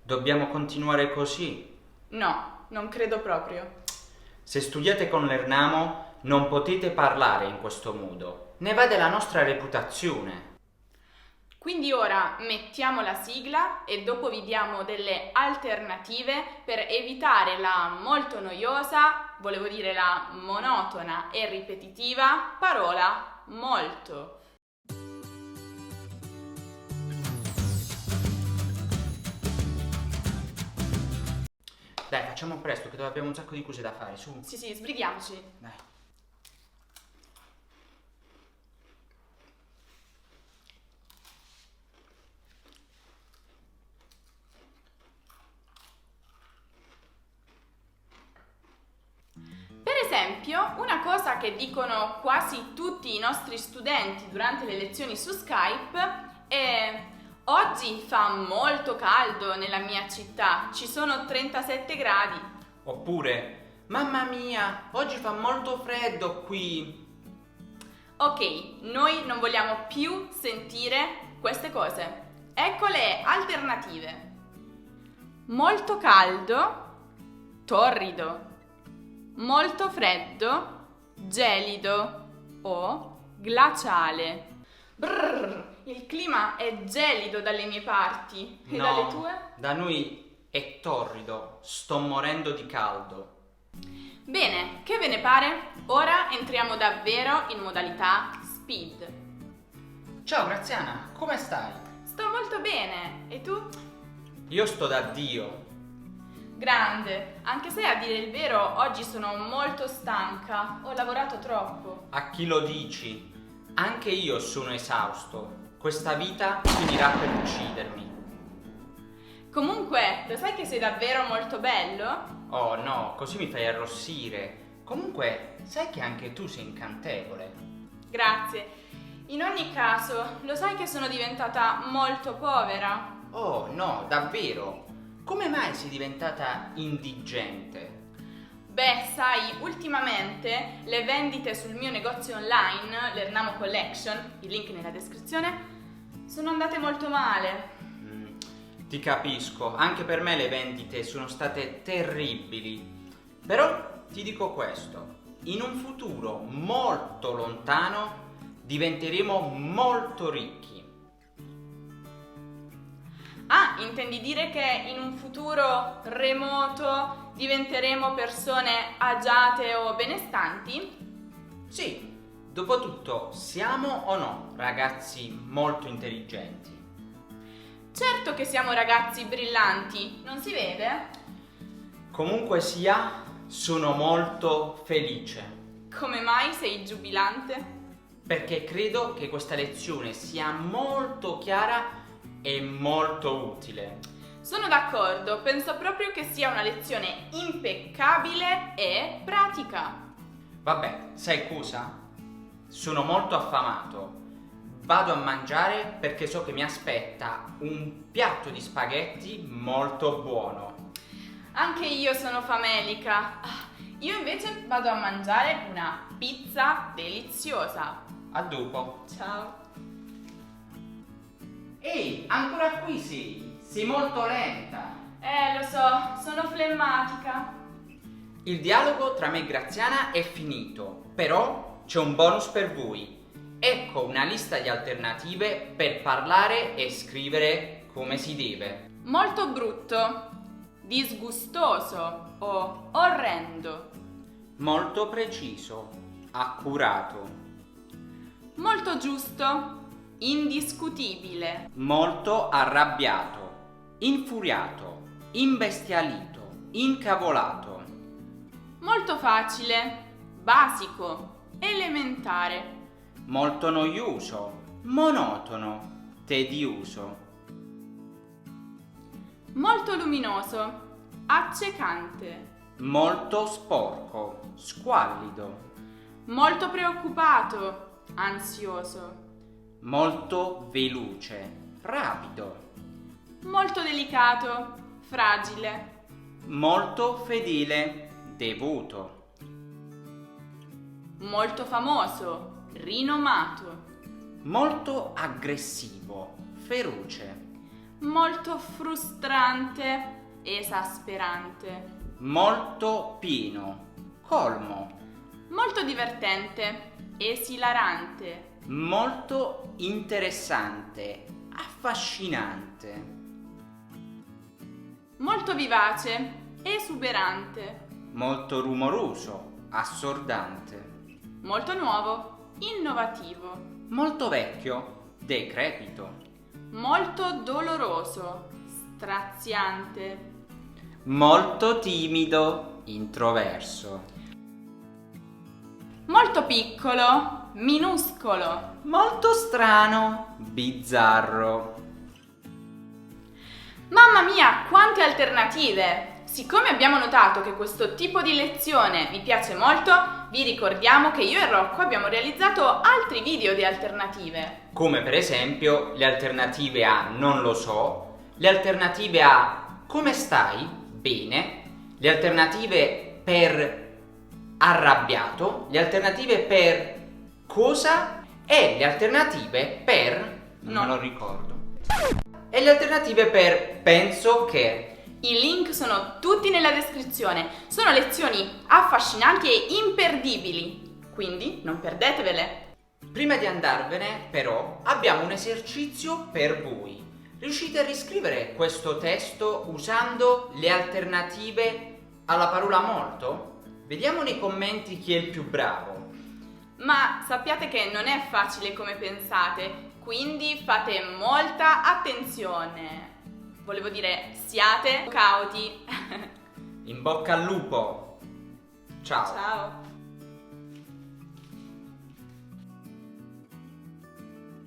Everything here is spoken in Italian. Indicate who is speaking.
Speaker 1: Dobbiamo continuare così.
Speaker 2: No, non credo proprio.
Speaker 1: Se studiate con l'Ernamo non potete parlare in questo modo. Ne va della nostra reputazione.
Speaker 2: Quindi ora mettiamo la sigla e dopo vi diamo delle alternative per evitare la molto noiosa, volevo dire la monotona e ripetitiva parola molto.
Speaker 1: Dai, facciamo presto che abbiamo un sacco di cose da fare, su.
Speaker 2: Sì, sbrighiamoci.
Speaker 1: Dai.
Speaker 2: Per esempio, una cosa che dicono quasi tutti i nostri studenti durante le lezioni su Skype è: oggi fa molto caldo nella mia città, ci sono 37 gradi.
Speaker 1: Oppure, mamma mia, oggi fa molto freddo qui.
Speaker 2: Ok, noi non vogliamo più sentire queste cose. Ecco le alternative. Molto caldo, torrido. Molto freddo, gelido o glaciale. Brrr, il clima è gelido dalle mie parti. E dalle tue?
Speaker 1: Da noi è torrido, sto morendo di caldo.
Speaker 2: Bene, che ve ne pare? Ora entriamo davvero in modalità speed.
Speaker 1: Ciao Graziana, come stai?
Speaker 2: Sto molto bene, e tu?
Speaker 1: Io sto da Dio.
Speaker 2: Grande, anche se a dire il vero oggi sono molto stanca, ho lavorato troppo.
Speaker 1: A chi lo dici? Anche io sono esausto. Questa vita finirà per uccidermi.
Speaker 2: Comunque, lo sai che sei davvero molto bello?
Speaker 1: Oh no, così mi fai arrossire. Comunque, sai che anche tu sei incantevole.
Speaker 2: Grazie. In ogni caso, lo sai che sono diventata molto povera?
Speaker 1: Oh no, davvero? Come mai sei diventata indigente?
Speaker 2: Beh, sai, ultimamente le vendite sul mio negozio online, l'Ernamo Collection, il link nella descrizione, sono andate molto male.
Speaker 1: Ti capisco, anche per me le vendite sono state terribili. Però ti dico questo, in un futuro molto lontano diventeremo molto ricchi.
Speaker 2: Ah, intendi dire che in un futuro remoto diventeremo persone agiate o benestanti?
Speaker 1: Sì, dopotutto siamo o no ragazzi molto intelligenti?
Speaker 2: Certo che siamo ragazzi brillanti, non si vede?
Speaker 1: Comunque sia, sono molto felice.
Speaker 2: Come mai sei giubilante?
Speaker 1: Perché credo che questa lezione sia molto chiara e molto utile.
Speaker 2: Sono d'accordo, penso proprio che sia una lezione impeccabile e pratica.
Speaker 1: Vabbè, sai cosa? Sono molto affamato. Vado a mangiare perché so che mi aspetta un piatto di spaghetti molto buono.
Speaker 2: Anche io sono famelica. Io invece vado a mangiare una pizza deliziosa.
Speaker 1: A dopo.
Speaker 2: Ciao.
Speaker 1: Ehi, ancora qui sei? Sei molto lenta.
Speaker 2: Lo so, sono flemmatica.
Speaker 1: Il dialogo tra me e Graziana è finito, però c'è un bonus per voi. Ecco una lista di alternative per parlare e scrivere come si deve.
Speaker 2: Molto brutto, disgustoso o orrendo.
Speaker 1: Molto preciso, accurato.
Speaker 2: Molto giusto, indiscutibile.
Speaker 1: Molto arrabbiato, infuriato, imbestialito, incavolato.
Speaker 2: Molto facile, basico, elementare.
Speaker 1: Molto noioso, monotono, tedioso.
Speaker 2: Molto luminoso, accecante.
Speaker 1: Molto sporco, squallido.
Speaker 2: Molto preoccupato, ansioso.
Speaker 1: Molto veloce, rapido.
Speaker 2: Molto delicato, fragile.
Speaker 1: Molto fedele, devoto.
Speaker 2: Molto famoso, rinomato.
Speaker 1: Molto aggressivo, feroce.
Speaker 2: molto frustrante, esasperante,
Speaker 1: molto pieno, colmo,
Speaker 2: molto divertente, esilarante,
Speaker 1: molto interessante, affascinante,
Speaker 2: molto vivace, esuberante,
Speaker 1: molto rumoroso, assordante,
Speaker 2: molto nuovo, innovativo,
Speaker 1: molto vecchio, decrepito,
Speaker 2: molto doloroso, straziante,
Speaker 1: molto timido, introverso,
Speaker 2: molto piccolo, minuscolo,
Speaker 1: molto strano, bizzarro.
Speaker 2: Mamma mia, quante alternative! Siccome abbiamo notato che questo tipo di lezione vi piace molto, vi ricordiamo che io e Rocco abbiamo realizzato altri video di alternative.
Speaker 1: Come per esempio le alternative a non lo so, le alternative a come stai? Bene, le alternative per arrabbiato, le alternative per cosa e le alternative per non me lo ricordo. E le alternative per penso che.
Speaker 2: I link sono tutti nella descrizione. Sono lezioni affascinanti e imperdibili, quindi non perdetevele.
Speaker 1: Prima di andarvene, però, abbiamo un esercizio per voi. Riuscite a riscrivere questo testo usando le alternative alla parola molto? Vediamo nei commenti chi è il più bravo.
Speaker 2: Ma sappiate che non è facile come pensate, quindi fate molta attenzione. Volevo dire, siate cauti.
Speaker 1: In bocca al lupo! Ciao!
Speaker 2: Ciao.